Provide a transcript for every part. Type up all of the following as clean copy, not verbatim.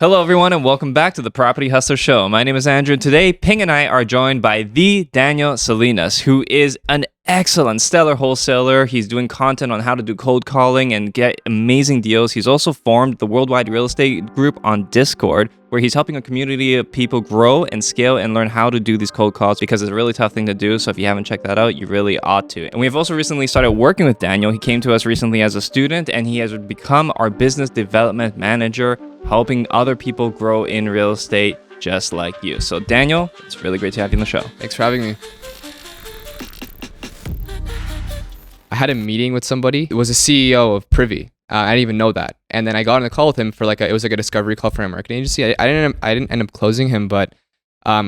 Hello, everyone, and welcome back to the Property Hustler Show. My name is Andrew, and today Ping and I are joined by the Daniel Salinas, who is an excellent, stellar wholesaler. He's doing content on how to do cold calling and get amazing deals. He's also formed the Worldwide Real Estate Group on Discord, where he's helping a community of people grow and scale and learn how to do these cold calls because it's a really tough thing to do. So if you haven't checked that out, you really ought to. And we've also recently started working with Daniel. He came to us recently as a student, and he has become our business development manager, helping other people grow in real estate just like you. So Daniel, it's really great to have you on the show. Thanks for having me. I had a meeting with somebody. It was a CEO of Privy. I didn't even know that. And then I got on a call with him for it was like a discovery call for a marketing agency. I didn't end up closing him, but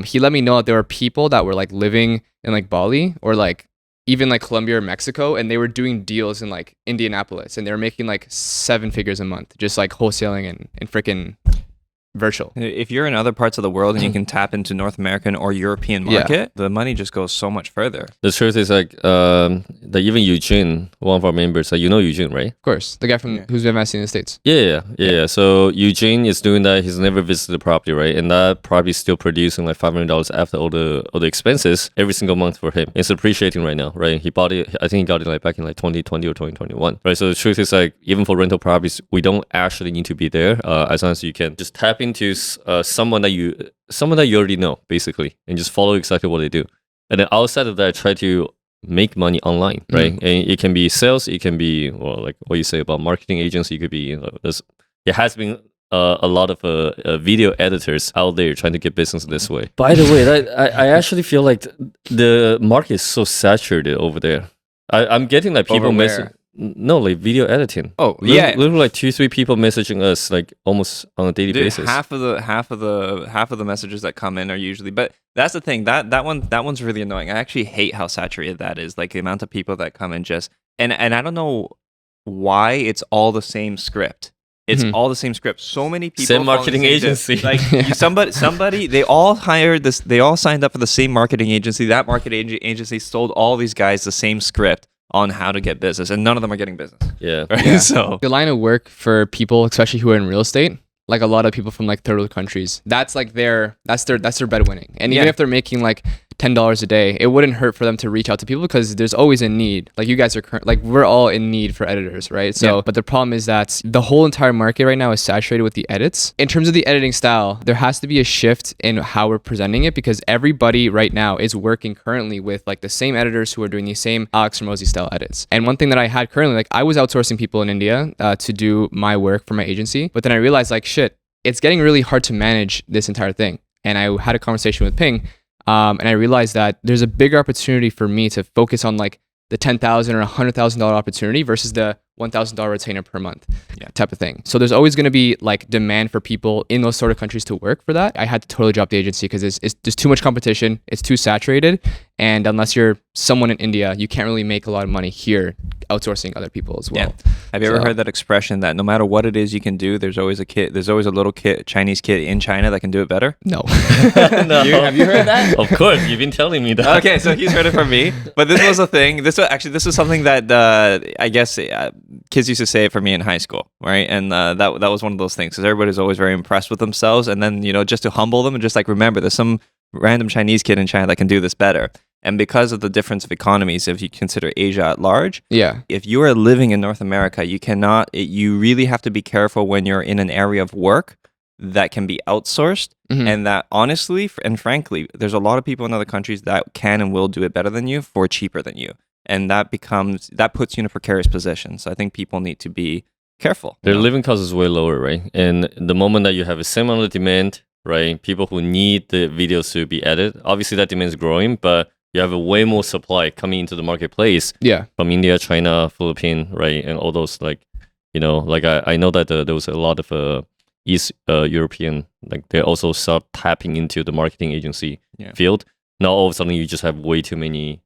he let me know that there were people that were like living in like Bali or like even like Colombia or Mexico, and they were doing deals in like Indianapolis, and they were making like 7 figures a month, just like wholesaling and freaking virtual. If you're in other parts of the world and you can tap into North American or European market, the money just goes so much further. The truth is like that even Eugene, one of our members, you know Eugene, right? Of course, the guy from who's investing in the States. Yeah. So Eugene is doing that. He's never visited the property, right? And that property is still producing like $500 after all the expenses every single month for him. It's appreciating right now, right? He bought it. I think he got it like back in like 2020 or 2021, right? So the truth is like even for rental properties, we don't actually need to be there as long as you can just tap into someone that you already know basically, and just follow exactly what they do. And then outside of that, try to make money online, right? And it can be sales, it can be like what you say about marketing agency. It could be there has been a lot of video editors out there trying to get business this way. By the way, I actually feel like the market is so saturated over there. I'm getting like people message. No, like video editing. Oh, yeah. Literally like 2-3 people messaging us like almost on a daily basis. Half of the messages that come in are usually, but that's the thing, that one's really annoying. I actually hate how saturated that is. Like the amount of people that come in just and I don't know why it's all the same script. It's all the same script. So many people. Same marketing agency. Like somebody, they all hired this. They all signed up for the same marketing agency. That marketing agency sold all these guys the same script on how to get business, and none of them are getting business. Yeah. Right? Yeah. So the line of work for people, especially who are in real estate, like a lot of people from like third world countries, that's like their breadwinning. And even if they're making like $10 a day, it wouldn't hurt for them to reach out to people because there's always a need. Like you guys are like we're all in need for editors, right? So, but the problem is that the whole entire market right now is saturated with the edits. In terms of the editing style, there has to be a shift in how we're presenting it because everybody right now is working currently with like the same editors who are doing the same Alex Ramosi style edits. And one thing that I had currently, like I was outsourcing people in India to do my work for my agency, but then I realized like shit, it's getting really hard to manage this entire thing. And I had a conversation with Ping. And I realized that there's a bigger opportunity for me to focus on like the $10,000 or $100,000 opportunity versus the $1,000 retainer per month type of thing. So there's always going to be like demand for people in those sort of countries to work for that. I had to totally drop the agency because there's too much competition. It's too saturated. And unless you're someone in India, you can't really make a lot of money here outsourcing other people as well. Yeah. Have you ever heard that expression that no matter what it is you can do, there's always a little kid, Chinese kid in China that can do it better? No. No. Have you heard that? Of course, you've been telling me that. Okay, so he's heard it from me. But this was a thing. This was something that I guess kids used to say it for me in high school, right? And that was one of those things because everybody's always very impressed with themselves, and then just to humble them and just like remember, there's some random Chinese kid in China that can do this better. And because of the difference of economies, if you consider Asia at large, if you are living in North America, you really have to be careful when you're in an area of work that can be outsourced. And that honestly and frankly, there's a lot of people in other countries that can and will do it better than you for cheaper than you. And that puts you in a precarious position. So I think people need to be careful. Their living cost is way lower, right? And the moment that you have a same amount of demand, right? People who need the videos to be edited, obviously that demand is growing, but you have a way more supply coming into the marketplace. From India, China, Philippines, right? And all those like I know that there was a lot of East European, like they also start tapping into the marketing agency field. Now all of a sudden you just have way too many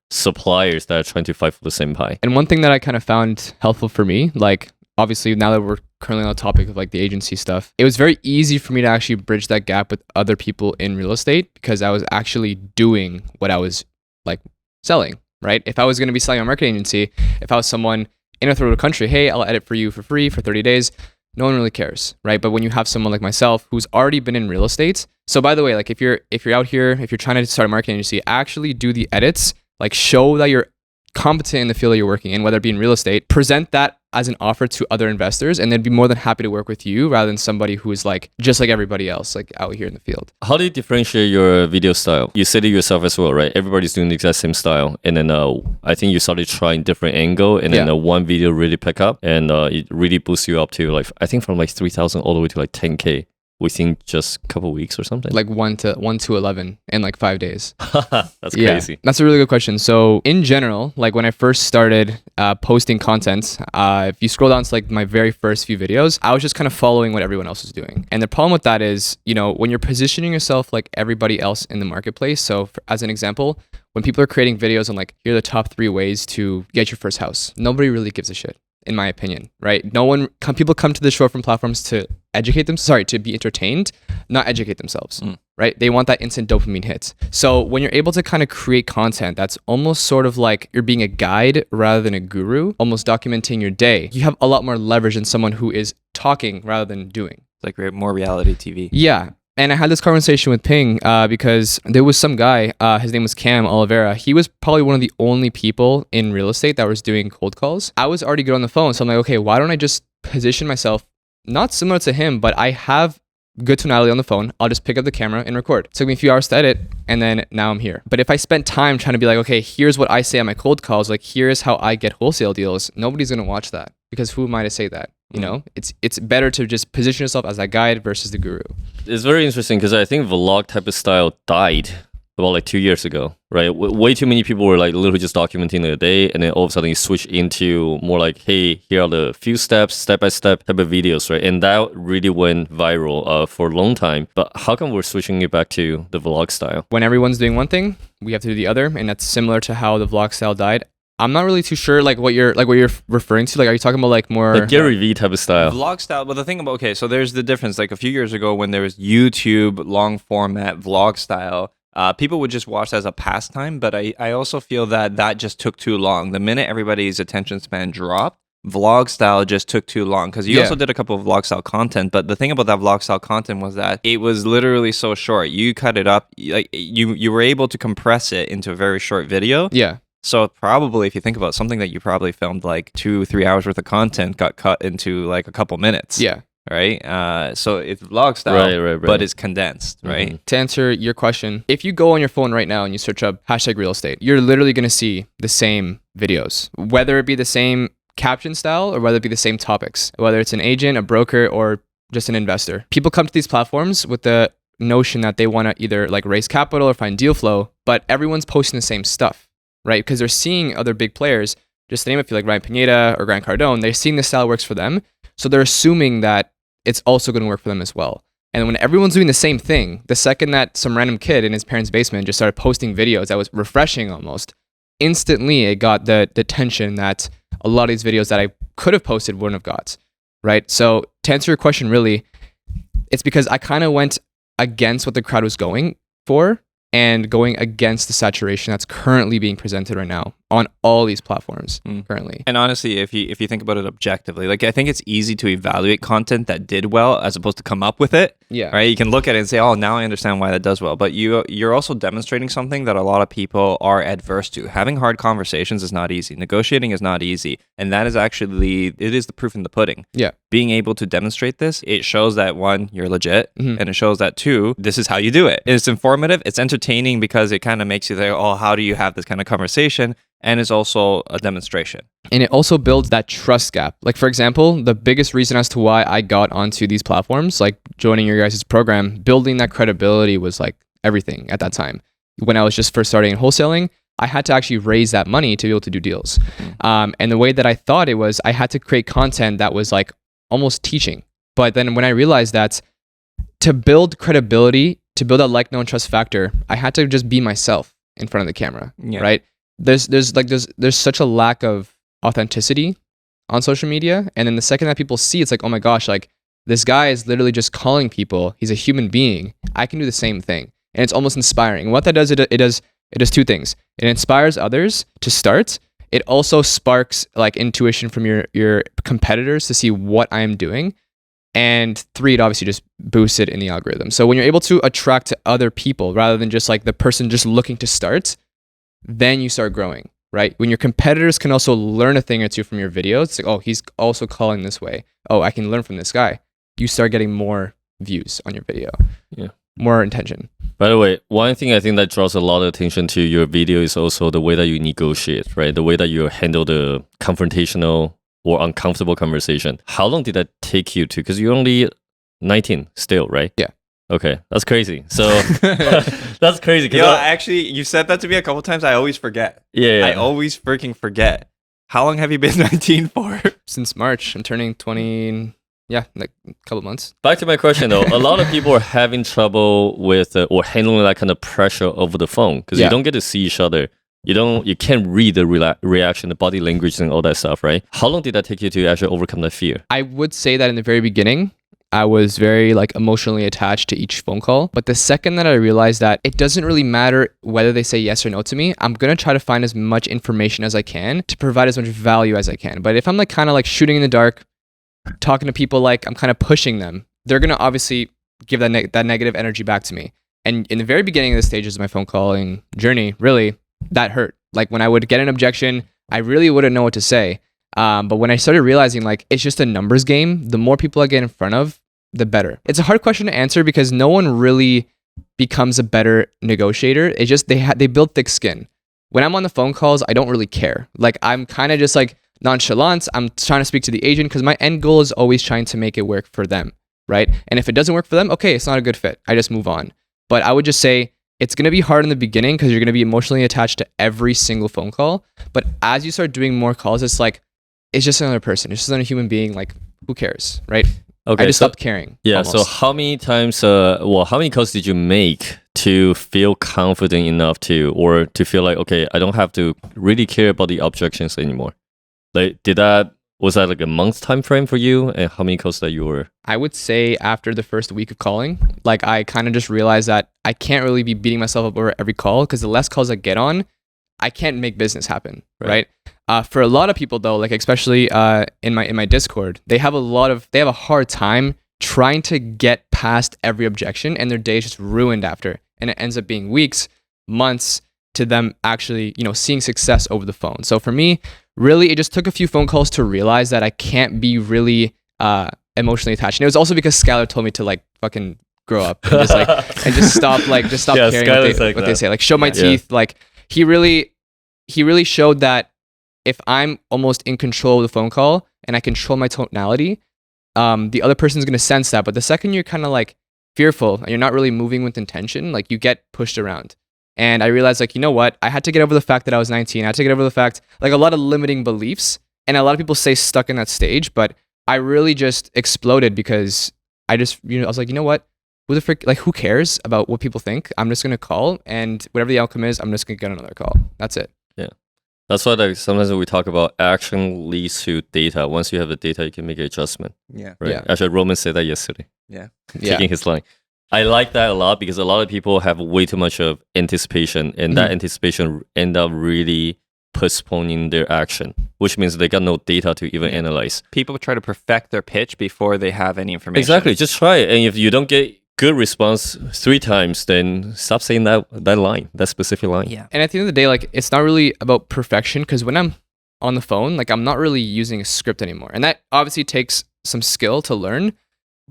suppliers that are trying to fight for the same pie. And one thing that I kind of found helpful for me, like obviously now that we're currently on the topic of like the agency stuff, it was very easy for me to actually bridge that gap with other people in real estate because I was actually doing what I was like selling, right? If I was going to be selling a marketing agency, if I was someone in a third world country, hey, I'll edit for you for free for 30 days. no one really cares, right? But when you have someone like myself who's already been in real estate, so by the way, like if you're out here, if you're trying to start a marketing agency, actually do the edits, like show that you're competent in the field that you're working in, whether it be in real estate, present that as an offer to other investors, and they'd be more than happy to work with you rather than somebody who is like just like everybody else, like out here in the field. How do you differentiate your video style? You said it yourself as well, right? Everybody's doing the exact same style, and then I think you started trying different angle, and then one video really pick up, and it really boosts you up to like I think from like 3,000 all the way to like 10K within just a couple weeks or something. Like 1 to 11 in like 5 days. That's crazy. That's a really good question. So in general, like when I first started posting content, if you scroll down to like my very first few videos, I was just kind of following what everyone else was doing. And the problem with that is, you know, when you're positioning yourself like everybody else in the marketplace. So as an example, when people are creating videos on like, here are the top 3 ways to get your first house, nobody really gives a shit, in my opinion, right? People come to the short form platforms to to be entertained, not educate themselves, right? They want that instant dopamine hit. So when you're able to kind of create content that's almost sort of like you're being a guide rather than a guru, almost documenting your day, you have a lot more leverage than someone who is talking rather than doing. It's like more reality TV. Yeah. And I had this conversation with Ping because there was some guy, his name was Cam Oliveira. He was probably one of the only people in real estate that was doing cold calls. I was already good on the phone. So I'm like, okay, why don't I just position myself not similar to him, but I have good tonality on the phone. I'll just pick up the camera and record. It took me a few hours to edit, and then now I'm here. But if I spent time trying to be like, okay, here's what I say on my cold calls, like here's how I get wholesale deals, nobody's gonna watch that because who am I to say that? You know, it's better to just position yourself as that guide versus the guru. It's very interesting because I think vlog type of style died about like 2 years ago, right? Way too many people were like literally just documenting their day, and then all of a sudden you switch into more like, hey, here are the few steps, step-by-step type of videos, right? And that really went viral for a long time. But how come we're switching it back to the vlog style? When everyone's doing one thing, we have to do the other, and that's similar to how the vlog style died. I'm not really too sure like what you're referring to. Like, are you talking about like more like Gary Vee type of style? Vlog style. But the thing about so there's the difference. Like a few years ago when there was YouTube long format vlog style, people would just watch that as a pastime. But I also feel that just took too long. The minute everybody's attention span dropped, vlog style just took too long because you also did a couple of vlog style content. But the thing about that vlog style content was that it was literally so short. You cut it up, like you were able to compress it into a very short video. Yeah. So probably if you think about something that you probably filmed like 2-3 hours worth of content got cut into like a couple minutes. Yeah. Right. So it's vlog style, right. but it's condensed. Right. Mm-hmm. To answer your question, if you go on your phone right now and you search up #real estate, you're literally going to see the same videos, whether it be the same caption style or whether it be the same topics, whether it's an agent, a broker, or just an investor. People come to these platforms with the notion that they want to either like raise capital or find deal flow, but everyone's posting the same stuff. Right? Because they're seeing other big players, just to name a few, like Ryan Pineda or Grant Cardone, they're seeing this style works for them. So they're assuming that it's also going to work for them as well. And when everyone's doing the same thing, the second that some random kid in his parents' basement just started posting videos that was refreshing almost, instantly it got the attention that a lot of these videos that I could have posted wouldn't have got. Right? So to answer your question, really, it's because I kind of went against what the crowd was going for, and going against the saturation that's currently being presented right now on all these platforms currently. And honestly, if you think about it objectively, like I think it's easy to evaluate content that did well as opposed to come up with it. Yeah. Right. You can look at it and say, oh, now I understand why that does well. But you're also demonstrating something that a lot of people are adverse to. Having hard conversations is not easy. Negotiating is not easy. And that is actually, it is the proof in the pudding. Yeah. Being able to demonstrate this, it shows that one, you're legit. And it shows that two, this is how you do it. It's informative. It's entertaining because it kind of makes you think, oh, how do you have this kind of conversation? And it's also a demonstration. And it also builds that trust gap. Like, for example, the biggest reason as to why I got onto these platforms, like joining your guys' program, building that credibility was like everything at that time. When I was just first starting in wholesaling, I had to actually raise that money to be able to do deals. And the way that I thought it was, I had to create content that was like almost teaching. But then when I realized that to build credibility, to build that like, know, and trust factor, I had to just be myself in front of the camera, right? There's such a lack of authenticity on social media, and then the second that people see, it's like, oh my gosh, like this guy is literally just calling people. He's a human being. I can do the same thing, and it's almost inspiring. And what that does, it does two things. It inspires others to start. It also sparks like intuition from your competitors to see what I am doing. And 3, it obviously just boosts it in the algorithm. So when you're able to attract to other people rather than just like the person just looking to start, then you start growing, right? When your competitors can also learn a thing or two from your videos, it's like, oh, he's also calling this way. Oh, I can learn from this guy. You start getting more views on your video. Yeah. More intention. By the way, one thing I think that draws a lot of attention to your video is also the way that you negotiate, right? The way that you handle the confrontational or uncomfortable conversation. How long did that take you to? Because you're only 19 still, right? Yeah. Okay, that's crazy. So that's crazy. Yo, actually, you said that to me a couple times. I always forget. Yeah. I always freaking forget. How long have you been 19 for? Since March. I'm turning 20. Yeah, like a couple months. Back to my question though, a lot of people are having trouble with or handling that kind of pressure over the phone because you don't get to see each other. You can't read the reaction, the body language, and all that stuff, right? How long did that take you to actually overcome that fear? I would say that in the very beginning, I was very like emotionally attached to each phone call. But the second that I realized that it doesn't really matter whether they say yes or no to me, I'm gonna try to find as much information as I can to provide as much value as I can. But if I'm like kind of like shooting in the dark, talking to people like I'm kind of pushing them, they're gonna obviously give that negative energy back to me. And in the very beginning of the stages of my phone calling journey, really, that hurt. Like when I would get an objection, I really wouldn't know what to say. But when I started realizing like it's just a numbers game, the more people I get in front of, the better. It's a hard question to answer because no one really becomes a better negotiator. It's just they build thick skin. When I'm on the phone calls, I don't really care. Like I'm kind of just like nonchalant. I'm trying to speak to the agent because my end goal is always trying to make it work for them, right? And if it doesn't work for them, okay, it's not a good fit. I just move on. But I would just say it's going to be hard in the beginning because you're going to be emotionally attached to every single phone call. But as you start doing more calls, it's like, it's just another person. It's just another human being. Like, who cares, right? Okay, I just stopped caring. Yeah, almost. so how many times, how many calls did you make to feel confident enough or to feel like, okay, I don't have to really care about the objections anymore? Like, was that like a month time frame for you? And how many calls that you were? I would say after the first week of calling, like I kind of just realized that I can't really be beating myself up over every call because the less calls I get on, I can't make business happen, right? For a lot of people though, like especially in my Discord, they have a hard time trying to get past every objection, and their day is just ruined after, and it ends up being weeks, months to them actually, seeing success over the phone. So for me, really, it just took a few phone calls to realize that I can't be really emotionally attached. And it was also because Skylar told me to like fucking grow up and just stop caring what they say. Like show my teeth. Like he really showed that if I'm almost in control of the phone call and I control my tonality, the other person's gonna sense that. But the second you're kind of like fearful and you're not really moving with intention, like you get pushed around. And I realized, like, you know what? I had to get over the fact that I was 19. I had to get over the fact, like, a lot of limiting beliefs. And a lot of people stay stuck in that stage. But I really just exploded because I just, I was like, you know what? Who the frick, like, who cares about what people think? I'm just going to call. And whatever the outcome is, I'm just going to get another call. That's it. Yeah. That's why like, sometimes when we talk about action leads to data. Once you have the data, you can make an adjustment. Yeah. Right? Yeah. Actually, Roman said that yesterday. Yeah. Taking his line. I like that a lot because a lot of people have way too much of anticipation, and that anticipation end up really postponing their action, which means they got no data to even analyze. People try to perfect their pitch before they have any information. Exactly, just try it. And if you don't get good response 3 times, then stop saying that line, that specific line. Yeah. And at the end of the day, like, it's not really about perfection because when I'm on the phone, like, I'm not really using a script anymore. And that obviously takes some skill to learn.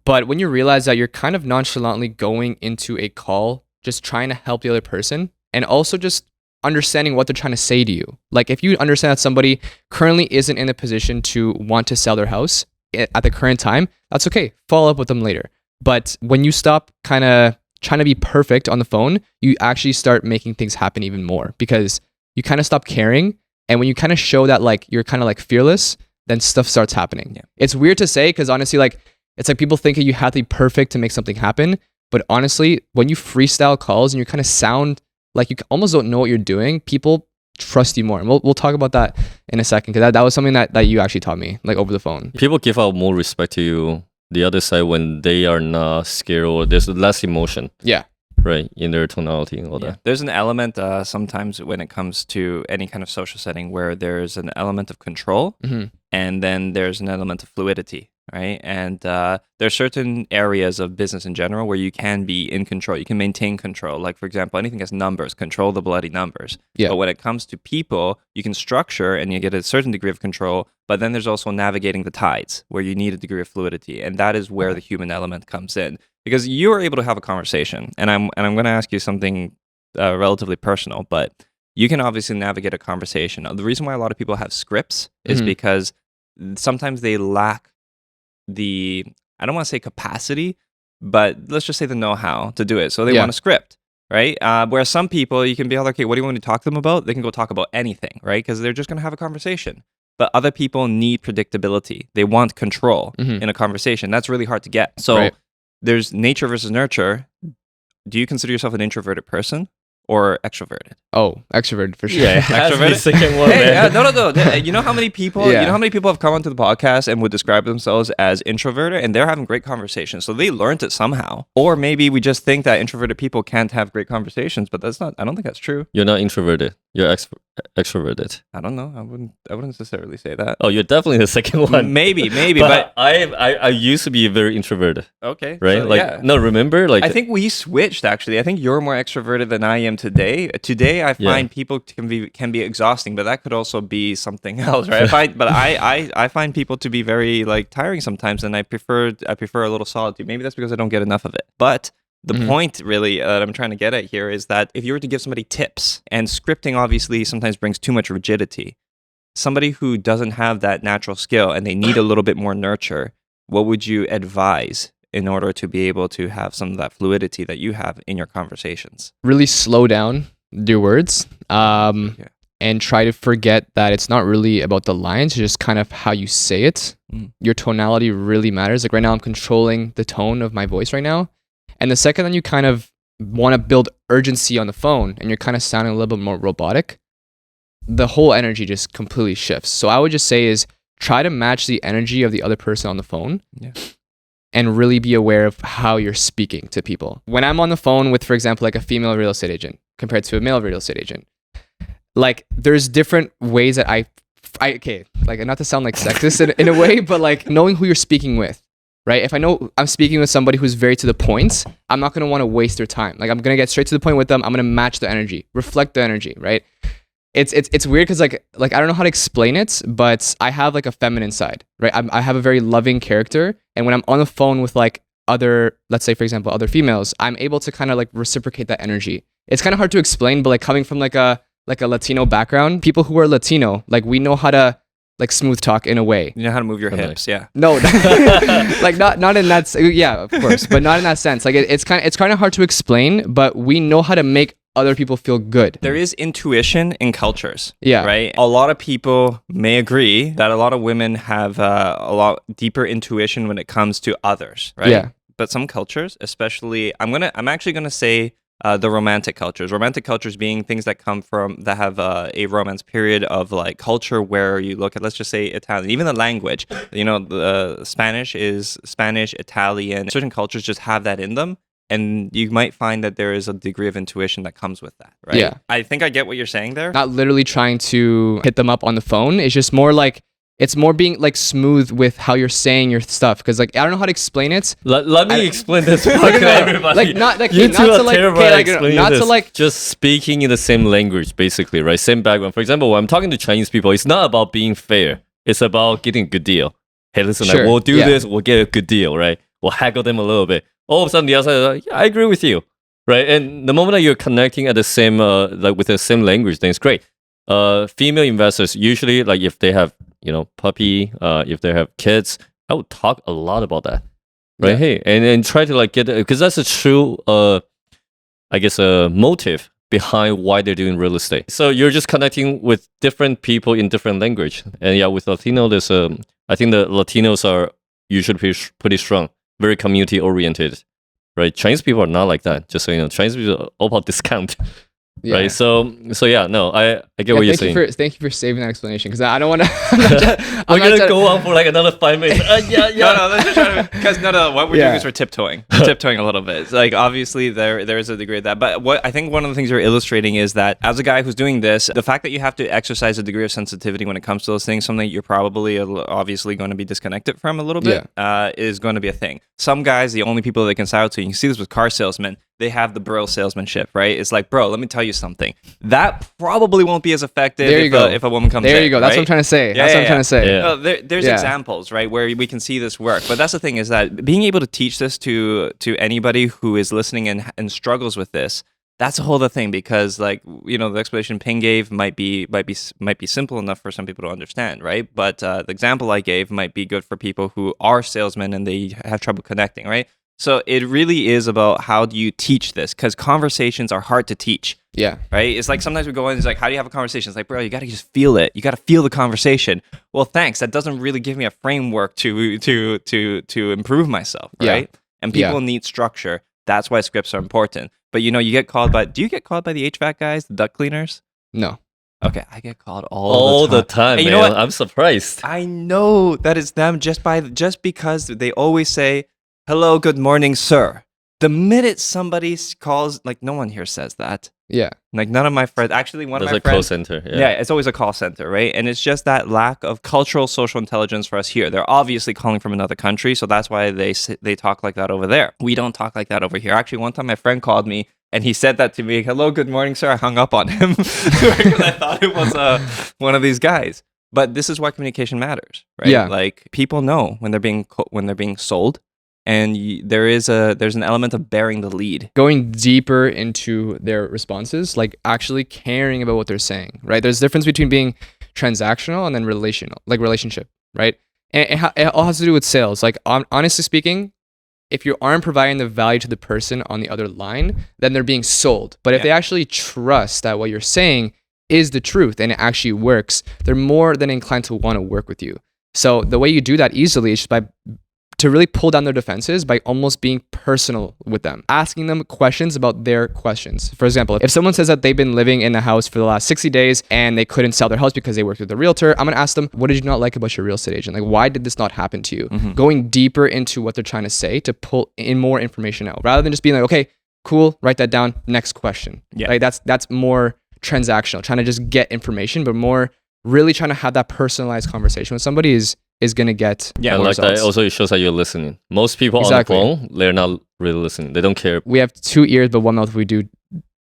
But when you realize that you're kind of nonchalantly going into a call, just trying to help the other person, and also just understanding what they're trying to say to you. Like if you understand that somebody currently isn't in a position to want to sell their house at the current time, that's okay. Follow up with them later. But when you stop kind of trying to be perfect on the phone, you actually start making things happen even more because you kind of stop caring. And when you kind of show that like you're kind of like fearless, then stuff starts happening. Yeah. It's weird to say because honestly, like, it's like people think you have to be perfect to make something happen. But honestly, when you freestyle calls and you kind of sound like you almost don't know what you're doing, people trust you more. And we'll talk about that in a second because that was something that you actually taught me, like over the phone. People give out more respect to you, the other side, when they are not scared or there's less emotion. Yeah. Right, in their tonality and all that. There's an element sometimes when it comes to any kind of social setting where there's an element of control. Mm-hmm. and then there's an element of fluidity, right? And there are certain areas of business in general where you can be in control. You can maintain control. Like, for example, anything as numbers, control the bloody numbers. Yeah. But when it comes to people, you can structure and you get a certain degree of control. But then there's also navigating the tides where you need a degree of fluidity. And that is where the human element comes in. Because you are able to have a conversation. And I'm going to ask you something relatively personal, but you can obviously navigate a conversation. The reason why a lot of people have scripts is because sometimes they lack the, I don't want to say capacity, but let's just say the know-how to do it. So they want a script, right? Whereas some people, you can be like, okay, what do you want me to talk to them about? They can go talk about anything, right? Because they're just going to have a conversation. But other people need predictability. They want control in a conversation. That's really hard to get. So there's nature versus nurture. Do you consider yourself an introverted person or extroverted? Oh, extroverted for sure. Yeah, extroverted. Second one, hey, no. You know how many people? You know how many people have come onto the podcast and would describe themselves as introverted, and they're having great conversations. So they learned it somehow. Or maybe we just think that introverted people can't have great conversations, but that's not. I don't think that's true. You're not introverted. You're extroverted. I don't know. I wouldn't necessarily say that. Oh, you're definitely the second one. Maybe. But I used to be very introverted. Okay. Right? So, no, remember? I think we switched actually. I think you're more extroverted than I am today. Today I find people can be exhausting, but that could also be something else, right? I find people to be very tiring sometimes, and I prefer a little solitude. Maybe that's because I don't get enough of it. But the point really that I'm trying to get at here is that if you were to give somebody tips, and scripting obviously sometimes brings too much rigidity, somebody who doesn't have that natural skill and they need a little bit more nurture, what would you advise in order to be able to have some of that fluidity that you have in your conversations? Really slow down your words and try to forget that it's not really about the lines, it's just kind of how you say it. Your tonality really matters. Like right now I'm controlling the tone of my voice right now. And the second that you kind of want to build urgency on the phone and you're kind of sounding a little bit more robotic, the whole energy just completely shifts. So I would just say is try to match the energy of the other person on the phone and really be aware of how you're speaking to people. When I'm on the phone with, for example, like a female real estate agent compared to a male real estate agent, like there's different ways that okay, like not to sound like sexist in a way, but like knowing who you're speaking with. Right? If I know I'm speaking with somebody who's very to the point, I'm not going to want to waste their time. Like I'm going to get straight to the point with them. I'm going to match the energy, reflect the energy, right? It's weird because like I don't know how to explain it, but I have like a feminine side, right? I have a very loving character, and when I'm on the phone with like other, let's say for example, other females, I'm able to kind of like reciprocate that energy. It's kind of hard to explain, but like coming from like a Latino background, people who are Latino, like we know how to like smooth talk in a way. You know how to move your hips, yeah. No, like not in that. Yeah, of course, but not in that sense. Like it's kind of hard to explain, but we know how to make other people feel good. There is intuition in cultures. Yeah, right. A lot of people may agree that a lot of women have a lot deeper intuition when it comes to others, right? Yeah. But some cultures, especially, I'm actually gonna say. The romantic cultures being things that have a romance period of like culture where you look at, let's just say Italian, even the language, the Spanish is Spanish, Italian, certain cultures just have that in them. And you might find that there is a degree of intuition that comes with that, right? Yeah. I think I get what you're saying there. Not literally trying to hit them up on the phone. It's just more like, it's more being like smooth with how you're saying your stuff, because like I don't know how to explain it. Let me explain this to everybody. Like not like you not two to are like, terrible okay, at like explaining not this. to like Just speaking in the same language, basically, right? Same background. For example, when I'm talking to Chinese people, it's not about being fair. It's about getting a good deal. Hey, listen, Sure, like, we'll do yeah. this. We'll get a good deal, right? We'll haggle them a little bit. All of a sudden, the other side is like, yeah, I agree with you, right? And the moment that you're connecting at the same, like with the same language, then it's great. Female investors usually, like if they have puppy, if they have kids, I would talk a lot about that, right? Yeah. Hey, and try to like get, because that's a true, I guess, a motive behind why they're doing real estate. So you're just connecting with different people in different language. And yeah, with Latino, there's I think the Latinos are usually pretty strong, very community oriented, right? Chinese people are not like that. Just so you know, Chinese people are all about discount. Yeah. right? So yeah, no, I get what you're saying. Thank you for saving that explanation because I don't want to. We're gonna go on for like another 5 minutes. Yeah. Because what we're doing is we're tiptoeing. We're tiptoeing a little bit. It's like obviously there is a degree of that, but what I think one of the things you're illustrating is that as a guy who's doing this, the fact that you have to exercise a degree of sensitivity when it comes to those things, something you're probably obviously going to be disconnected from a little bit, is going to be a thing. Some guys, the only people they can sell to, you can see this with car salesmen, they have the bro salesmanship, right? It's like, bro, let me tell you something. That probably won't be as effective if a woman comes in. There you go. That's right? what I'm trying to say. That's what I'm trying to say. No, there's examples, right, where we can see this work. But that's the thing is that being able to teach this to anybody who is listening and struggles with this, that's a whole other thing because, like, you know, the explanation Ping gave might be simple enough for some people to understand, right? But the example I gave might be good for people who are salesmen and they have trouble connecting, right? So it really is about how do you teach this? Because conversations are hard to teach. Yeah. Right? It's like sometimes we go in, it's like, how do you have a conversation? It's like, bro, you got to just feel it. You got to feel the conversation. Well, thanks. That doesn't really give me a framework to improve myself, right? Yeah. And people need structure. That's why scripts are important. But you know, do you get called by the HVAC guys, the duct cleaners? No. Okay, I get called all the time, man. You know what? I'm surprised. I know that it's them just because they always say, hello, good morning, sir. The minute somebody calls, like no one here says that. Yeah. Like none of my friends, actually one of my There's a friends. call center. Yeah, it's always a call center, right? And it's just that lack of cultural social intelligence for us here. They're obviously calling from another country, so that's why they talk like that over there. We don't talk like that over here. Actually, one time my friend called me and he said that to me, hello, good morning, sir. I hung up on him because I thought it was one of these guys. But this is why communication matters, right? Yeah. Like people know when they're being sold. And there's an element of bearing the lead. Going deeper into their responses, like actually caring about what they're saying, right? There's a difference between being transactional and then relationship, right? And it all has to do with sales. Like honestly speaking, if you aren't providing the value to the person on the other line, then they're being sold. But if they actually trust that what you're saying is the truth and it actually works, they're more than inclined to want to work with you. So the way you do that easily is just to really pull down their defenses by almost being personal with them, asking them questions about their questions. For example, if someone says that they've been living in the house for the last 60 days and they couldn't sell their house because they worked with a realtor, I'm going to ask them, what did you not like about your real estate agent? Like, why did this not happen to you? Mm-hmm. Going deeper into what they're trying to say to pull in more information out rather than just being like, okay, cool, write that down. Next question. Yeah. Like that's more transactional, trying to just get information, but more really trying to have that personalized conversation with somebody is going to get and like results. that also it shows that you're listening. Most people on the phone, they're not really listening. They don't care. We have 2 ears but 1 mouth. We do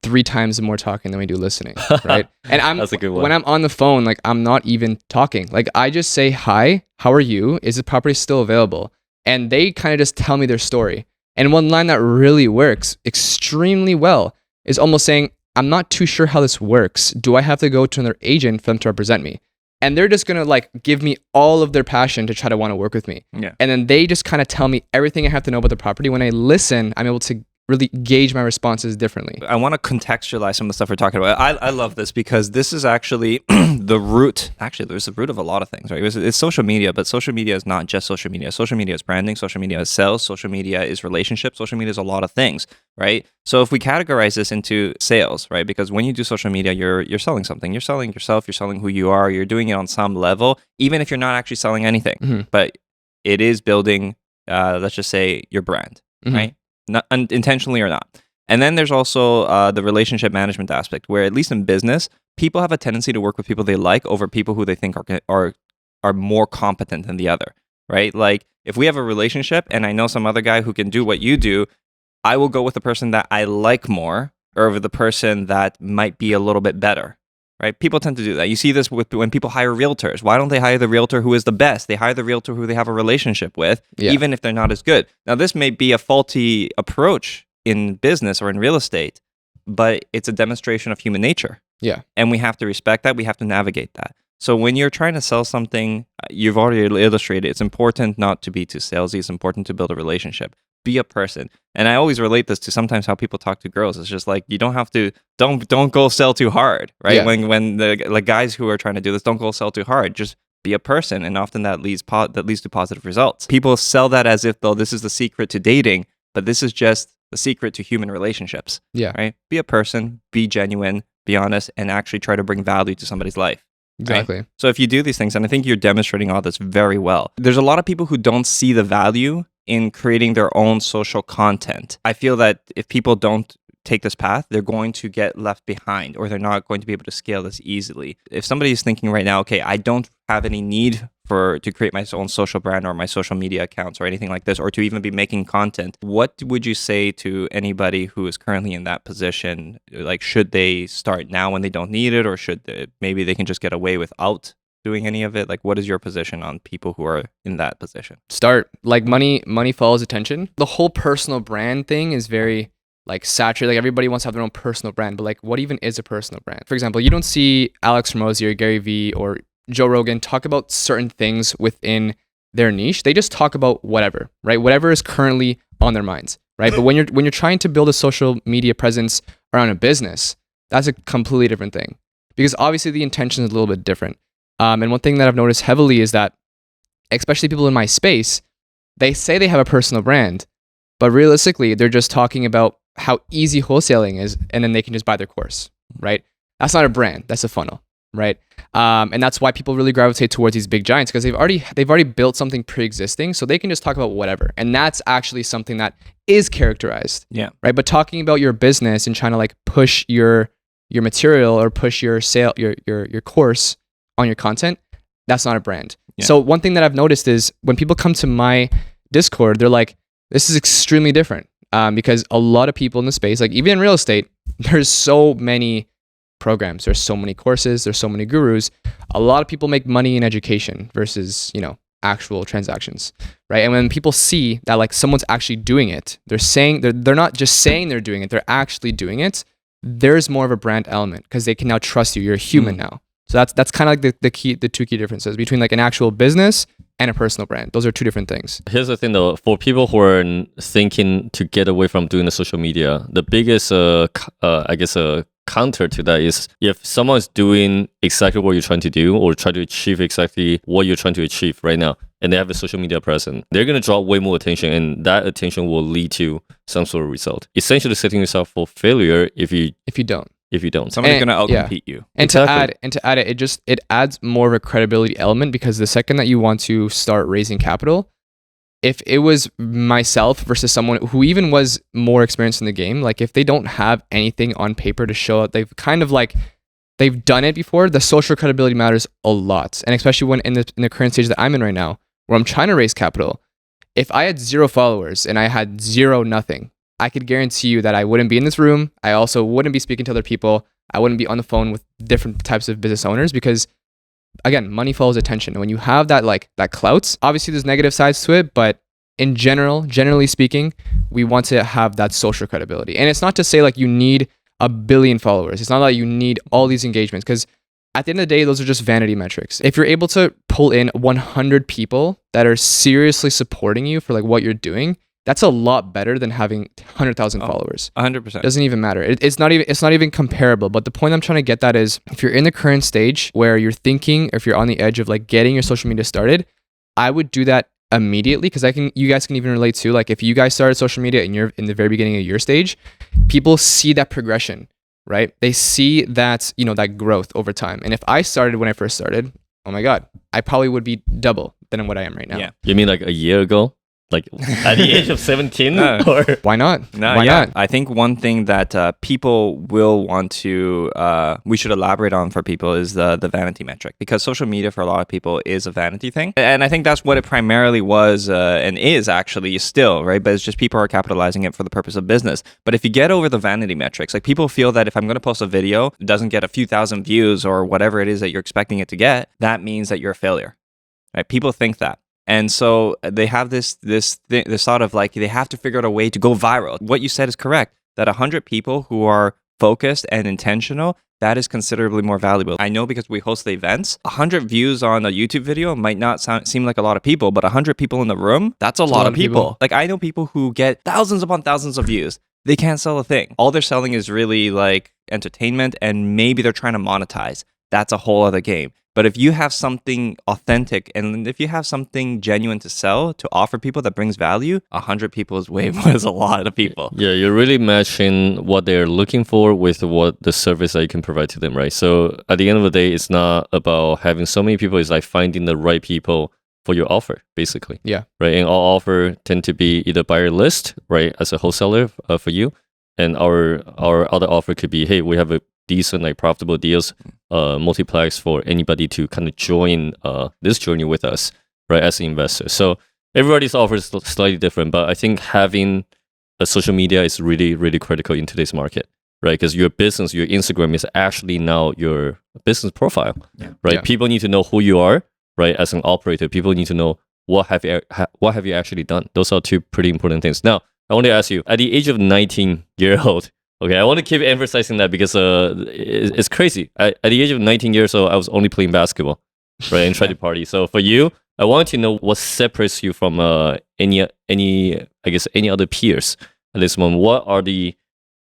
3 times more talking than we do listening, right? And That's a good one. When I'm on the phone, like I'm not even talking. Like I just say, hi, how are you? Is the property still available? And they kind of just tell me their story. And one line that really works extremely well is almost saying, I'm not too sure how this works. Do I have to go to another agent for them to represent me? And they're just going to like give me all of their passion to try to want to work with me. Yeah. And then they just kind of tell me everything I have to know about the property. When I listen, I'm able to really gauge my responses differently. I want to contextualize some of the stuff we're talking about. I love this because this is actually the root. Actually, there's the root of a lot of things, right? It's social media, but social media is not just social media. Social media is branding. Social media is sales. Social media is relationships. Social media is a lot of things, right? So if we categorize this into sales, right? Because when you do social media, you're selling something. You're selling yourself. You're selling who you are. You're doing it on some level, even if you're not actually selling anything. Mm-hmm. But it is building, let's just say, your brand, mm-hmm. right? Not intentionally or not. And then there's also the relationship management aspect, where at least in business, people have a tendency to work with people they like over people who they think are more competent than the other, right? Like if we have a relationship and I know some other guy who can do what you do, I will go with the person that I like more over the person that might be a little bit better, right? People tend to do that. You see this with when people hire realtors. Why don't they hire the realtor who is the best? They hire the realtor who they have a relationship with, even if they're not as good. Now, this may be a faulty approach in business or in real estate, but it's a demonstration of human nature. Yeah. And we have to respect that. We have to navigate that. So when you're trying to sell something, you've already illustrated, it's important not to be too salesy. It's important to build a relationship. Be a person. And I always relate this to sometimes how people talk to girls. It's just like, you don't have to, don't go sell too hard, right? Yeah. When the like guys who are trying to do this, don't go sell too hard. Just be a person. And often that leads to positive results. People sell that as if, though, this is the secret to dating, but this is just the secret to human relationships. Yeah. Right? Be a person, be genuine, be honest, and actually try to bring value to somebody's life. Exactly. Right? So if you do these things, and I think you're demonstrating all this very well, there's a lot of people who don't see the value in creating their own social content. I feel that if people don't take this path, they're going to get left behind, or they're not going to be able to scale this easily. If somebody is thinking right now, okay, I don't have any need to create my own social brand or my social media accounts or anything like this, or to even be making content, what would you say to anybody who is currently in that position? Like, should they start now when they don't need it, or maybe they can just get away without doing any of it? Like, what is your position on people who are in that position? Start. Like, money follows attention. The whole personal brand thing is very like saturated. Like, everybody wants to have their own personal brand, but like, what even is a personal brand? For example, you don't see Alex Hormozi or Gary Vee or Joe Rogan talk about certain things within their niche. They just talk about whatever, right? Whatever is currently on their minds, right? But when you're trying to build a social media presence around a business, that's a completely different thing, because obviously the intention is a little bit different. And one thing that I've noticed heavily is that, especially people in my space, they say they have a personal brand, but realistically, they're just talking about how easy wholesaling is, and then they can just buy their course, right? That's not a brand. That's a funnel, right? And that's why people really gravitate towards these big giants, because they've already built something pre-existing, so they can just talk about whatever. And that's actually something that is characterized, right? But talking about your business and trying to like push your material or push your sale, your course on your content, that's not a brand. So one thing that I've noticed is when people come to my Discord, they're like, this is extremely different, because a lot of people in the space, like even in real estate, there's so many programs, there's so many courses, there's so many gurus. A lot of people make money in education versus, actual transactions, right? And when people see that like someone's actually doing it, they're not just saying they're doing it, they're actually doing it, there's more of a brand element, because they can now trust you. You're a human now. So that's kind of like the two key differences between like an actual business and a personal brand. Those are two different things. Here's the thing though, for people who are thinking to get away from doing the social media, the biggest, counter to that is, if someone is doing exactly what you're trying to do, or try to achieve exactly what you're trying to achieve right now, and they have a social media presence, they're going to draw way more attention, and that attention will lead to some sort of result. Essentially setting yourself for failure if you don't. Somebody's going to outcompete you. And to add it, it adds more of a credibility element, because the second that you want to start raising capital, if it was myself versus someone who even was more experienced in the game, like if they don't have anything on paper to show that they've done it before, the social credibility matters a lot. And especially when in the current stage that I'm in right now, where I'm trying to raise capital, if I had 0 followers and I had 0 nothing, I could guarantee you that I wouldn't be in this room. I also wouldn't be speaking to other people. I wouldn't be on the phone with different types of business owners, because again, money follows attention. And when you have that clout, obviously there's negative sides to it, but in generally speaking, we want to have that social credibility. And it's not to say like you need 1 billion followers. It's not like you need all these engagements, because at the end of the day, those are just vanity metrics. If you're able to pull in 100 people that are seriously supporting you for like what you're doing, that's a lot better than having 100,000 followers. 100%. Doesn't even matter. It's not even comparable. But the point I'm trying to get at is, if you're in the current stage where you're thinking, if you're on the edge of like getting your social media started, I would do that immediately, because you guys can even relate to, like, if you guys started social media and you're in the very beginning of your stage, people see that progression, right? They see that, that growth over time. And if I started when I first started, oh my God, I probably would be double than what I am right now. Yeah. You mean like a year ago? Like at the age of 17? Or why not? No, why not? I think one thing that people will want to, we should elaborate on for people, is the vanity metric, because social media for a lot of people is a vanity thing. And I think that's what it primarily was and is actually still, right? But it's just people are capitalizing it for the purpose of business. But if you get over the vanity metrics, like people feel that if I'm going to post a video, it doesn't get a few thousand views or whatever it is that you're expecting it to get, that means that you're a failure, right? People think that. And so they have this thought of like, they have to figure out a way to go viral. What you said is correct, that 100 people who are focused and intentional, that is considerably more valuable. I know, because we host the events, 100 views on a YouTube video might not seem like a lot of people, but 100 people in the room, that's a lot of people. Like, I know people who get thousands upon thousands of views. They can't sell a thing. All they're selling is really like entertainment, and maybe they're trying to monetize. That's a whole other game. But if you have something authentic and if you have something genuine to sell, to offer people that brings value, 100 people is way more is a lot of people. Yeah, you're really matching what they're looking for with what the service that you can provide to them, right? So at the end of the day, it's not about having so many people, it's like finding the right people for your offer, basically. Yeah. Right. And our offer tend to be either buyer list, right, as a wholesaler for you. And our other offer could be, hey, we have a decent, like profitable deals, multiplex for anybody to kind of join this journey with us, right, as an investor. So everybody's offer is slightly different, but I think having a social media is really, really critical in today's market, right? Because your business, your Instagram is actually now your business profile, right? Yeah. People need to know who you are, right? As an operator, people need to know what have you actually done. Those are two pretty important things. Now, I want to ask you, at the age of 19-year-old, okay, I want to keep emphasizing that because it's crazy. At the age of 19 years old, I was only playing basketball, right, and try to party. So for you, I want to know what separates you from any other peers at this moment. What are the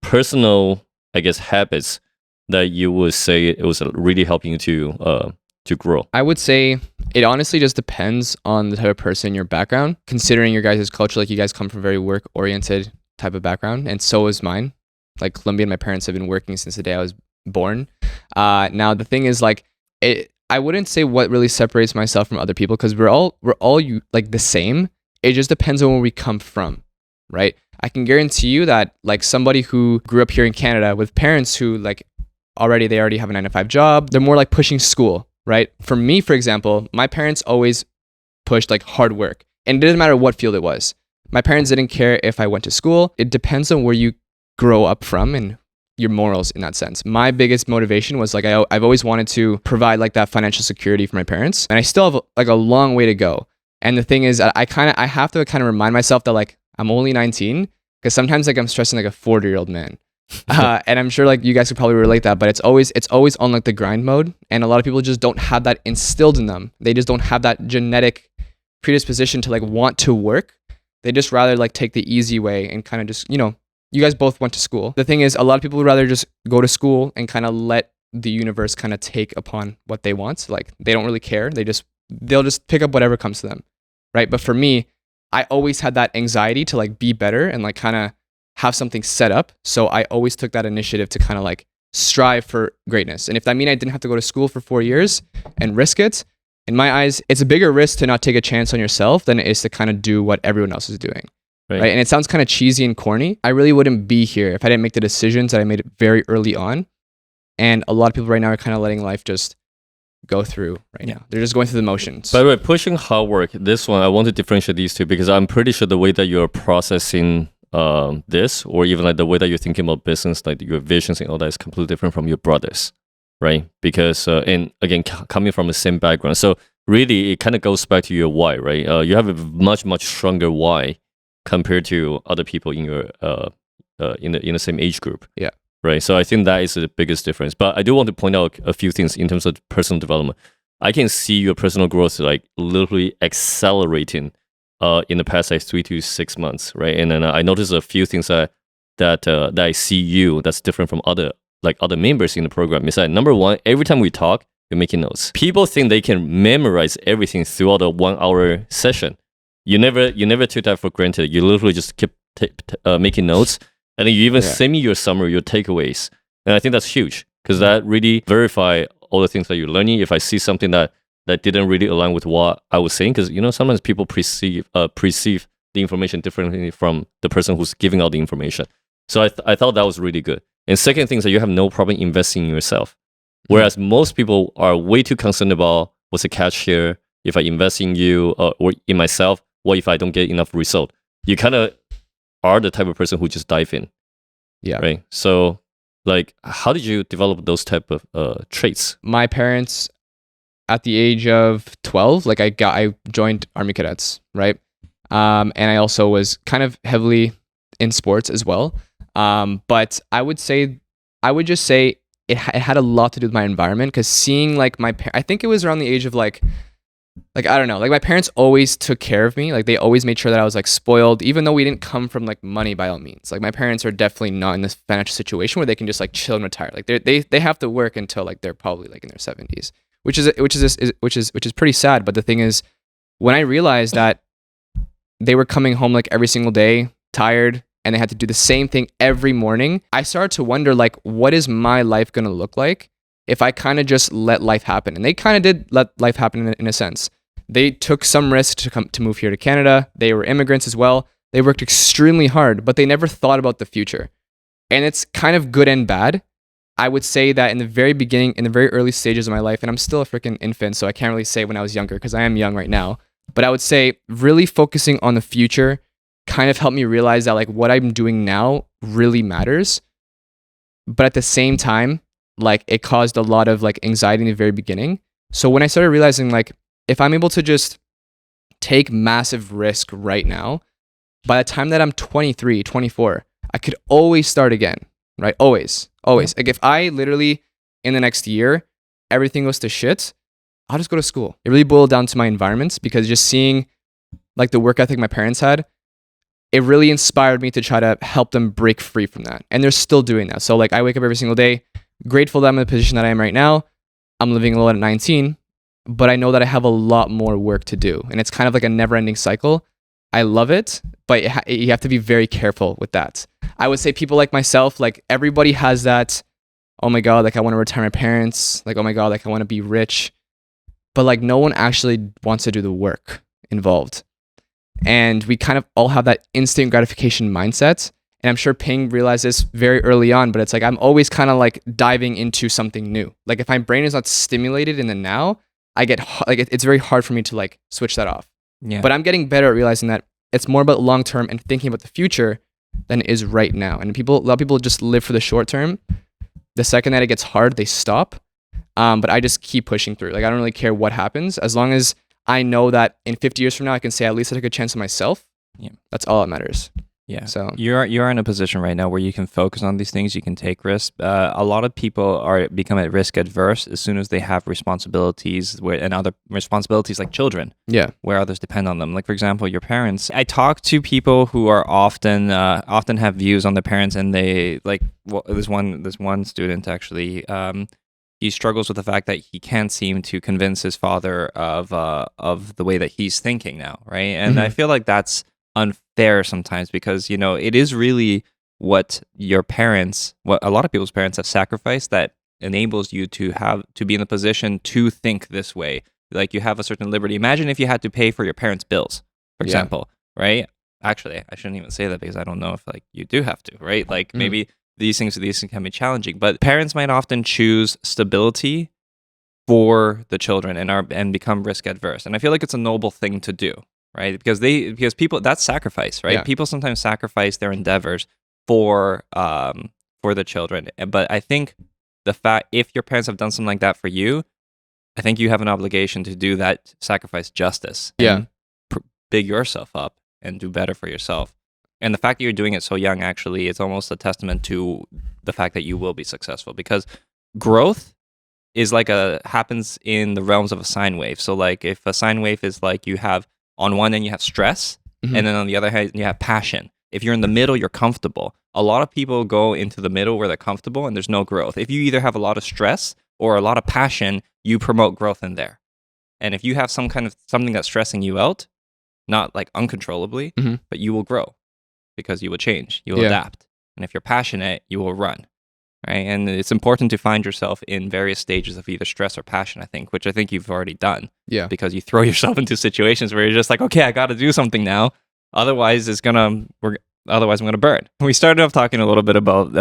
personal, habits that you would say it was really helping you to grow? I would say it honestly just depends on the type of person, your background, considering your guys' culture. Like, you guys come from a very work-oriented type of background, and so is mine. Like, Colombian, my parents have been working since the day I was born. Now, the thing is, like, I wouldn't say what really separates myself from other people, because we're all like the same. It just depends on where we come from, right? I can guarantee you that, like, somebody who grew up here in Canada with parents who, like, they already have a 9-to-5 job, they're more like pushing school, right? For me, for example, my parents always pushed like hard work, and it didn't matter what field it was. My parents didn't care if I went to school. It depends on where you grow up from and your morals in that sense. My biggest motivation was like, I've always wanted to provide like that financial security for my parents, and I still have like a long way to go. And the thing is, I have to kind of remind myself that, like, I'm only 19, because sometimes, like, I'm stressing like a 40-year-old man. And I'm sure, like, you guys could probably relate that, but it's always on like the grind mode, and a lot of people just don't have that instilled in them. They just don't have that genetic predisposition to like want to work. They just rather like take the easy way and kind of just, you guys both went to school. The thing is, a lot of people would rather just go to school and kind of let the universe kind of take upon what they want. Like, they don't really care. They'll just pick up whatever comes to them, right? But for me, I always had that anxiety to like be better and like kind of have something set up. So I always took that initiative to kind of like strive for greatness. And if that mean I didn't have to go to school for 4 years and risk it, in my eyes, it's a bigger risk to not take a chance on yourself than it is to kind of do what everyone else is doing. Right. And it sounds kind of cheesy and corny. I really wouldn't be here if I didn't make the decisions that I made very early on. And a lot of people right now are kind of letting life just go through right now. They're just going through the motions. By the way, pushing hard work, this one, I want to differentiate these two, because I'm pretty sure the way that you're processing this, or even like the way that you're thinking about business, like your visions and all that, is completely different from your brothers, right? Because, and again, coming from the same background. So really, it kind of goes back to your why, right? You have a much, much stronger why compared to other people in your in the same age group. Yeah. Right. So I think that is the biggest difference. But I do want to point out a few things in terms of personal development. I can see your personal growth like literally accelerating in the past like 3 to 6 months, right? And then I noticed a few things that I see you that's different from other members in the program. Is that, number one, every time we talk, you're making notes. People think they can memorize everything throughout a 1 hour session. You never took that for granted. You literally just keep making notes, and then you even send me your summary, your takeaways. And I think that's huge, because that really verify all the things that you're learning. If I see something that didn't really align with what I was saying, because sometimes people perceive the information differently from the person who's giving out the information. So I thought that was really good. And second thing is that you have no problem investing in yourself, whereas most people are way too concerned about what's the catch here. If I invest in you or in myself, what if I don't get enough result? You kind of are the type of person who just dive in. Yeah. Right. So, like, how did you develop those type of traits? My parents, at the age of 12, like I joined Army Cadets, right? And I also was kind of heavily in sports as well. But I would just say it had a lot to do with my environment, because seeing like I think it was around the age of like I don't know, like my parents always took care of me. Like they always made sure that I was like spoiled, even though we didn't come from like money by all means. Like my parents are definitely not in this financial situation where they can just like chill and retire. Like they have to work until like they're probably like in their 70s, which is pretty sad. But the thing is, when I realized that they were coming home like every single day, tired, and they had to do the same thing every morning, I started to wonder, like, what is my life going to look like if I kind of just let life happen? And they kind of did let life happen in a sense. They took some risk to move here to Canada. They were immigrants as well. They worked extremely hard, but they never thought about the future. And it's kind of good and bad. I would say that in the very beginning, in the very early stages of my life, and I'm still a freaking infant, so I can't really say when I was younger because I am young right now, but I would say really focusing on the future kind of helped me realize that like what I'm doing now really matters. But at the same time, like it caused a lot of like anxiety in the very beginning. So when I started realizing like if I'm able to just take massive risk right now, by the time that I'm 23, 24, I could always start again, right? Always. Like if I literally in the next year, everything goes to shit, I'll just go to school. It really boiled down to my environments because just seeing like the work ethic my parents had, it really inspired me to try to help them break free from that. And they're still doing that. So like I wake up every single day, grateful that I'm in the position that I am right now. I'm living alone at 19, but I know that I have a lot more work to do. And it's kind of like a never ending cycle. I love it, but you have to be very careful with that. I would say people like myself, like everybody has that, oh my God, like I want to retire my parents. Like, oh my God, like I want to be rich. But like no one actually wants to do the work involved. And we kind of all have that instant gratification mindset. And I'm sure Ping realized this very early on, but it's like I'm always kind of like diving into something new. Like if my brain is not stimulated in the now, I get like it's very hard for me to like switch that off. Yeah. But I'm getting better at realizing that it's more about long term and thinking about the future than it is right now. And a lot of people just live for the short term. The second that it gets hard, they stop. But I just keep pushing through. Like I don't really care what happens as long as I know that in 50 years from now, I can say at least I took a chance on myself. Yeah. That's all that matters. Yeah. So you're in a position right now where you can focus on these things. You can take risks. A lot of people become at risk adverse as soon as they have responsibilities and other responsibilities like children. Yeah. Where others depend on them. Like for example, your parents. I talk to people who are often have views on their parents, and they like. Well, there's one student actually. He struggles with the fact that he can't seem to convince his father of the way that he's thinking now, right? And I feel like that's unfair sometimes because it is really what your parents, what a lot of people's parents have sacrificed that enables you to be in the position to think this way. Like you have a certain liberty. Imagine if you had to pay for your parents' bills, for example, right? Actually, I shouldn't even say that because I don't know if like you do have to, right? Like maybe these things can be challenging, but parents might often choose stability for the children and become risk adverse. And I feel like it's a noble thing to do, right? Because people, that's sacrifice, right? Yeah. People sometimes sacrifice their endeavors for the children. But I think the fact, if your parents have done something like that for you, I think you have an obligation to do that sacrifice justice. Yeah. And big yourself up and do better for yourself. And the fact that you're doing it so young, actually, it's almost a testament to the fact that you will be successful. Because growth is like happens in the realms of a sine wave. So like if a sine wave is like you have on one end you have stress, and then on the other hand you have passion. If you're in the middle, you're comfortable. A lot of people go into the middle where they're comfortable and there's no growth. If you either have a lot of stress or a lot of passion, you promote growth in there. And if you have something that's stressing you out, not like uncontrollably, but you will grow. Because you will change, you will adapt. And if you're passionate, you will run, right? And it's important to find yourself in various stages of either stress or passion, I think, which I think you've already done. Yeah. Because you throw yourself into situations where you're just like, okay, I got to do something now. Otherwise, I'm going to burn. We started off talking a little bit about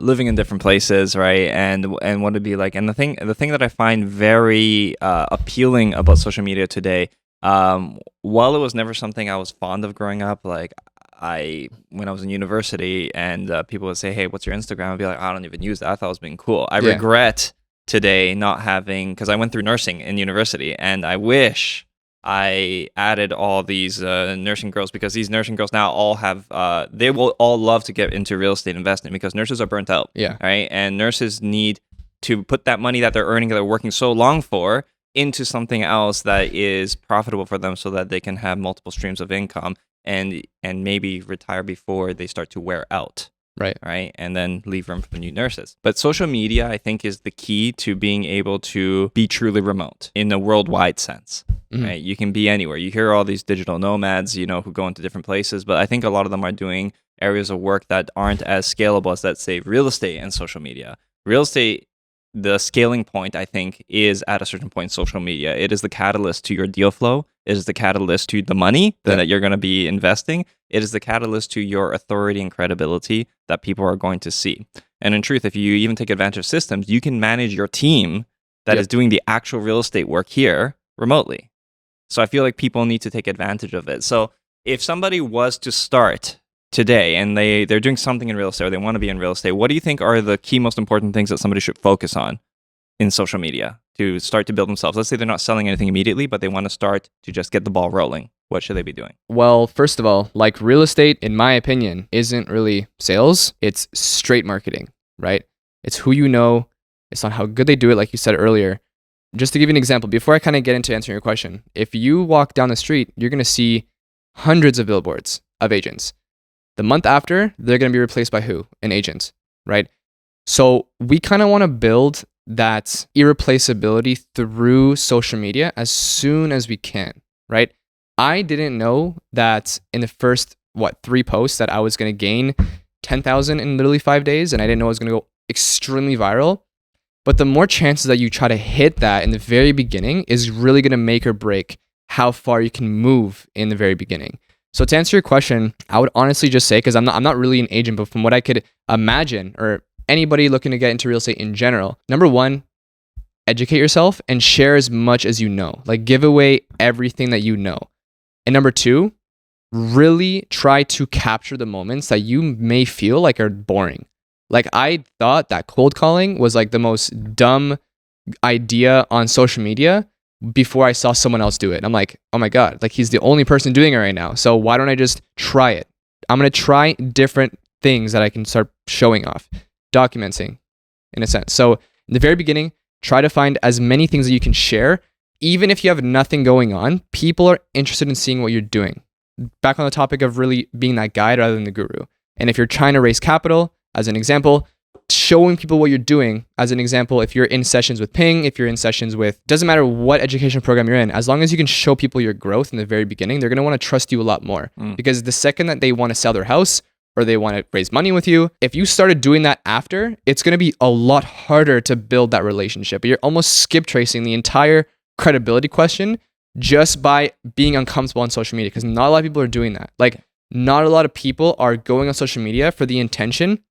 living in different places, right? And what it'd be like. And the thing that I find very appealing about social media today, while it was never something I was fond of growing up, like when I was in university and people would say, hey, what's your Instagram? I'd be like, I don't even use that. I thought it was being cool. I regret today not having, because I went through nursing in university and I wish I added all these nursing girls, because these nursing girls now all have, they will all love to get into real estate investing because nurses are burnt out. Yeah. Right. And nurses need to put that money that they're earning, that they're working so long for, into something else that is profitable for them so that they can have multiple streams of income and maybe retire before they start to wear out. Right. And then leave room for new nurses. But social media, I think, is the key to being able to be truly remote in a worldwide sense. Right. You can be anywhere. You hear all these digital nomads, who go into different places, but I think a lot of them are doing areas of work that aren't as scalable as, let's say, real estate and social media. Real estate, the scaling point, I think, is at a certain point social media. It is the catalyst to your deal flow. It is the catalyst to the money that you're going to be investing. It is the catalyst to your authority and credibility that people are going to see. And in truth, if you even take advantage of systems, you can manage your team that is doing the actual real estate work here remotely. So I feel like people need to take advantage of it. So if somebody was to start today and they're doing something in real estate or they want to be in real estate, what do you think are the key most important things that somebody should focus on in social media to start to build themselves? Let's say they're not selling anything immediately, but they want to start to just get the ball rolling. What should they be doing? Well, first of all, like real estate, in my opinion, isn't really sales. It's straight marketing, right? It's who you know. It's not how good they do it, like you said earlier. Just to give you an example, before I kind of get into answering your question, if you walk down the street, you're going to see hundreds of billboards of agents. The month after, they're going to be replaced by who? An agent, right? So we kind of want to build that irreplaceability through social media as soon as we can, right? I didn't know that in the first, 3 posts that I was going to gain 10,000 in literally 5 days, and I didn't know it was going to go extremely viral. But the more chances that you try to hit that in the very beginning is really going to make or break how far you can move in the very beginning. So to answer your question, I would honestly just say, because I'm not really an agent, but from what I could imagine, or anybody looking to get into real estate in general, number one, educate yourself and share as much as you know. Like give away everything that you know. And number two, really try to capture the moments that you may feel like are boring. Like I thought that cold calling was like the most dumb idea on social media before I saw someone else do it. I'm like, oh my God, like he's the only person doing it right now. So why don't I just try it? I'm going to try different things that I can start showing off, documenting in a sense. So in the very beginning, try to find as many things that you can share. Even if you have nothing going on, people are interested in seeing what you're doing. Back on the topic of really being that guide rather than the guru. And if you're trying to raise capital, as an example, showing people what you're doing, as an example, if you're in sessions with Ping, if you're in sessions with, doesn't matter what education program you're in, as long as you can show people your growth in the very beginning, they're going to want to trust you a lot more. Because the second that they want to sell their house or they want to raise money with you, if you started doing that after, it's going to be a lot harder to build that relationship. You're almost skip tracing the entire credibility question just by being uncomfortable on social media, because not a lot of people are doing that. Like, not a lot of people are going on social media for the intention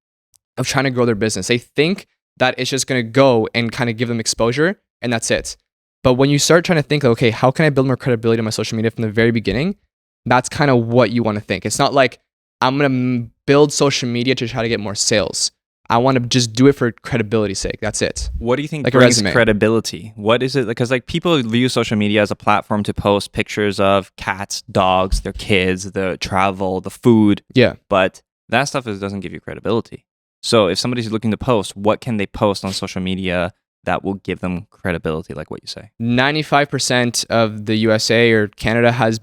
of trying to grow their business. They think that it's just going to go and kind of give them exposure and that's it. But when you start trying to think, okay, how can I build more credibility on my social media from the very beginning? That's kind of what you want to think. It's not like I'm going to build social media to try to get more sales. I want to just do it for credibility's sake. That's it. What do you think like brings credibility? What is it? Because like people view social media as a platform to post pictures of cats, dogs, their kids, the travel, the food. Yeah. But that stuff doesn't give you credibility. So if somebody's looking to post, what can they post on social media that will give them credibility, like what you say? 95% of the USA or Canada has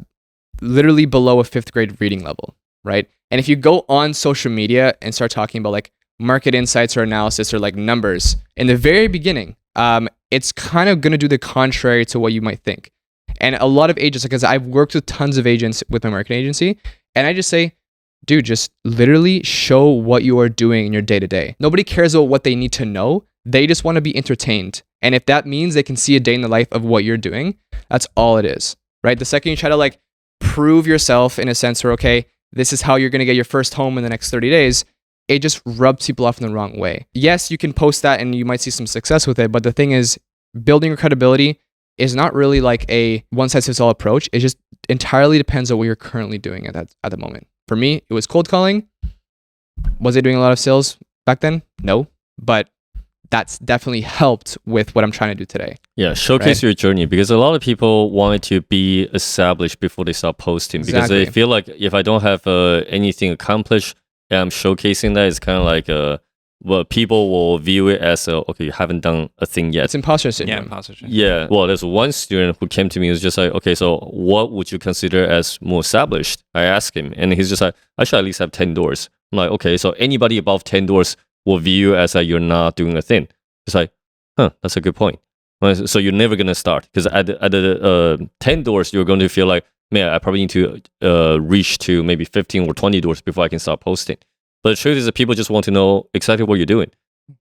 literally below a 5th grade reading level, right? And if you go on social media and start talking about like market insights or analysis or like numbers, in the very beginning, it's kind of going to do the contrary to what you might think. And a lot of agents, because I've worked with tons of agents with my marketing agency, and I just say, dude, just literally show what you are doing in your day-to-day. Nobody cares about what they need to know. They just want to be entertained. And if that means they can see a day in the life of what you're doing, that's all it is, right? The second you try to like prove yourself in a sense where, okay, this is how you're going to get your first home in the next 30 days, it just rubs people off in the wrong way. Yes, you can post that and you might see some success with it, but the thing is, building your credibility is not really like a one-size-fits-all approach. It just entirely depends on what you're currently doing at the moment. For me, it was cold calling. Was I doing a lot of sales back then? No, but that's definitely helped with what I'm trying to do today. Yeah, showcase your journey, because a lot of people want to be established before they start posting, because they feel like if I don't have anything accomplished and I'm showcasing that, it's kind of like well, people will view it as okay, you haven't done a thing yet. It's imposter syndrome. Yeah, imposter syndrome. Yeah. Well, there's one student who came to me and was just like, okay, so what would you consider as more established? I asked him, and he's just like, I should at least have 10 doors. I'm like, okay, so anybody above 10 doors will view you as you're not doing a thing. It's like, that's a good point. So you're never gonna start because at the 10 doors, you're going to feel like, man, I probably need to reach to maybe 15 or 20 doors before I can start posting. But the truth is that people just want to know exactly what you're doing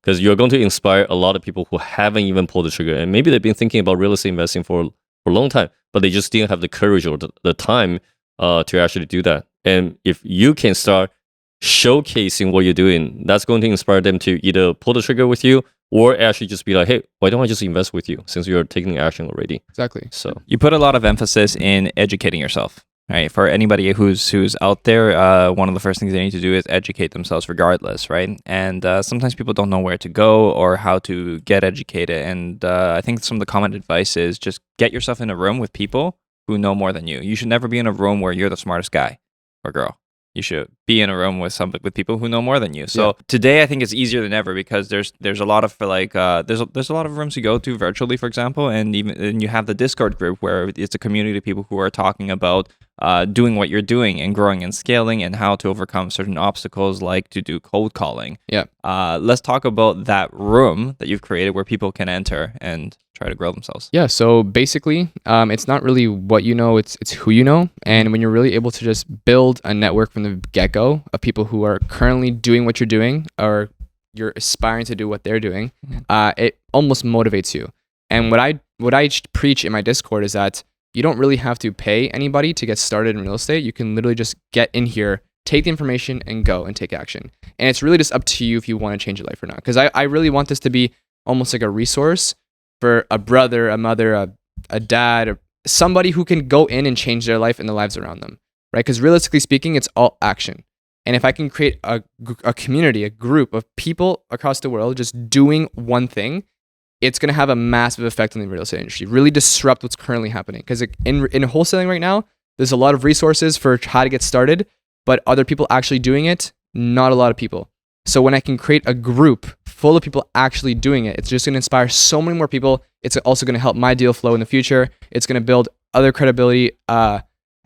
because you're going to inspire a lot of people who haven't even pulled the trigger. And maybe they've been thinking about real estate investing for a long time, but they just didn't have the courage or the time to actually do that. And if you can start showcasing what you're doing, that's going to inspire them to either pull the trigger with you or actually just be like, hey, why don't I just invest with you since you're taking action already? Exactly. So you put a lot of emphasis in educating yourself, right? For anybody who's out there, one of the first things they need to do is educate themselves regardless, right? And sometimes people don't know where to go or how to get educated. And I think some of the common advice is just get yourself in a room with people who know more than you. You should never be in a room where you're the smartest guy or girl. You should be in a room with people who know more than you. So today, I think it's easier than ever because there's a lot of there's a lot of rooms you go to virtually, for example, and you have the Discord group where it's a community of people who are talking about doing what you're doing and growing and scaling and how to overcome certain obstacles, like to do cold calling. Yeah. Let's talk about that room that you've created where people can enter and try to grow themselves. Yeah. So basically, it's not really what you know, it's who you know. And when you're really able to just build a network from the get-go of people who are currently doing what you're doing or you're aspiring to do what they're doing, it almost motivates you. And what I preach in my Discord is that you don't really have to pay anybody to get started in real estate. You can literally just get in here, take the information and go and take action. And it's really just up to you if you want to change your life or not. Because I really want this to be almost like a resource for a brother, a mother, a dad, or somebody who can go in and change their life and the lives around them, right? Because realistically speaking, it's all action. And if I can create a community, a group of people across the world just doing one thing, it's going to have a massive effect on the real estate industry, really disrupt what's currently happening. Because in wholesaling right now, there's a lot of resources for how to get started, but other people actually doing it, not a lot of people. So when I can create a group full of people actually doing it, it's just going to inspire so many more people. It's also going to help my deal flow in the future. It's going to build other credibility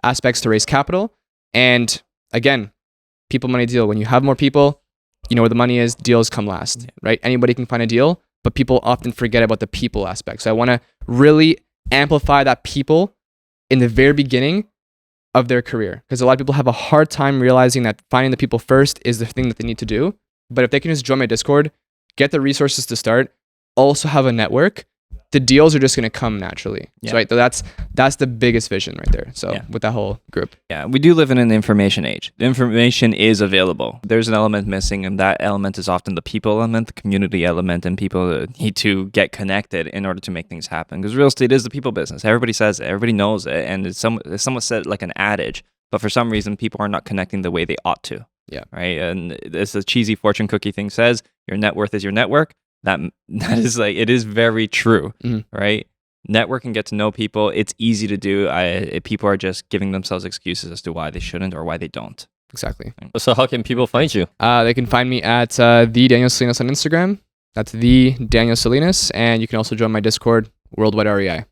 aspects to raise capital. And again, people, money, deal. When you have more people, you know where the money is, deals come last, right? Anybody can find a deal, but people often forget about the people aspect. So I want to really amplify that people in the very beginning of their career, because a lot of people have a hard time realizing that finding the people first is the thing that they need to do. But if they can just join my Discord, get the resources to start, also have a network, the deals are just going to come naturally. Yeah. So, right? That's the biggest vision right there. So with that whole group. Yeah, we do live in an information age. The information is available. There's an element missing, and that element is often the people element, the community element, and people need to get connected in order to make things happen. Because real estate is the people business. Everybody says it. Everybody knows it. And it's somewhat said like an adage, but for some reason, people are not connecting the way they ought to. Yeah. Right? And it's a cheesy fortune cookie thing says, your net worth is your network. That is like, it is very true, right? Network and get to know people. It's easy to do. People are just giving themselves excuses as to why they shouldn't or why they don't. Exactly. So how can people find you? They can find me at the Daniel Salinas on Instagram. That's the Daniel Salinas. And you can also join my Discord, Worldwide REI.